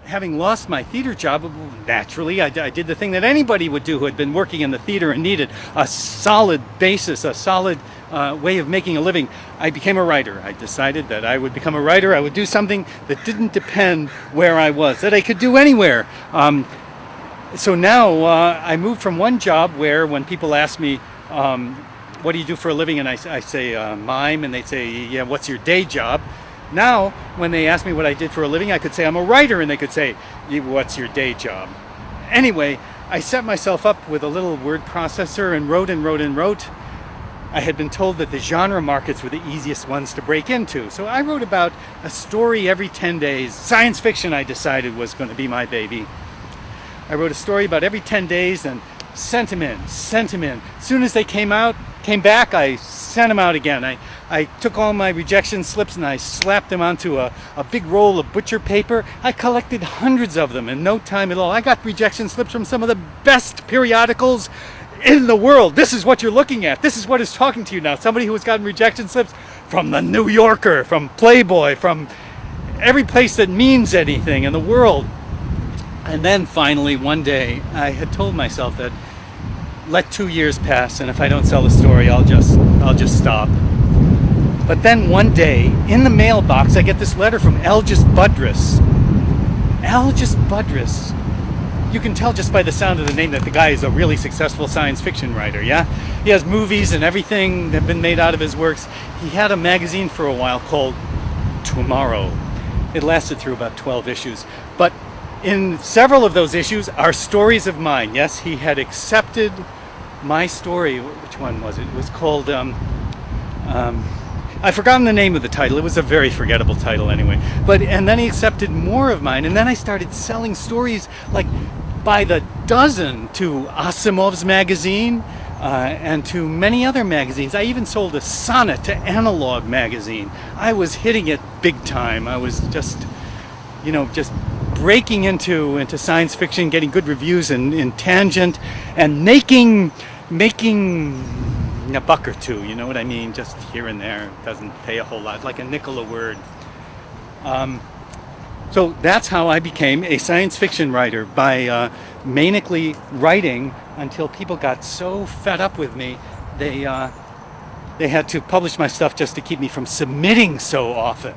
having lost my theater job, naturally, I did the thing that anybody would do who had been working in the theater and needed a solid basis, a solid way of making a living. I became a writer. I decided that I would become a writer. I would do something that didn't depend where I was, that I could do anywhere. So now I moved from one job where when people ask me, what do you do for a living? And I say, mime, and they say, yeah, what's your day job? Now, when they ask me what I did for a living, I could say I'm a writer, and they could say, what's your day job? Anyway, I set myself up with a little word processor and wrote and wrote and wrote. I had been told that the genre markets were the easiest ones to break into. So I wrote about a story every 10 days. Science fiction, I decided, was going to be my baby. I wrote a story about every 10 days and sent them in. As soon as they came back, I sent them out again. I took all my rejection slips and I slapped them onto a big roll of butcher paper. I collected hundreds of them in no time at all. I got rejection slips from some of the best periodicals in the world. This is what you're looking at. This is what is talking to you now. Somebody who has gotten rejection slips from the New Yorker, from Playboy, from every place that means anything in the world. And then finally one day I had told myself that let 2 years pass, and if I don't sell the story, I'll just stop. But then one day in the mailbox I get this letter from Elgis Budrus. Elgis Budrus. You can tell just by the sound of the name that the guy is a really successful science fiction writer, yeah? He has movies and everything that have been made out of his works. He had a magazine for a while called Tomorrow. It lasted through about 12 issues. But in several of those issues are stories of mine. Yes, he had accepted my story. Which one was it? It was called... I've forgotten the name of the title. It was a very forgettable title anyway. And then he accepted more of mine, and then I started selling stories like by the dozen to Asimov's magazine and to many other magazines. I even sold a sonnet to Analog magazine. I was hitting it big time. I was just breaking into science fiction, getting good reviews in Tangent, and making a buck or two, you know what I mean? Just here and there. It doesn't pay a whole lot, like a nickel a word. So that's how I became a science fiction writer, by manically writing until people got so fed up with me, they had to publish my stuff just to keep me from submitting so often.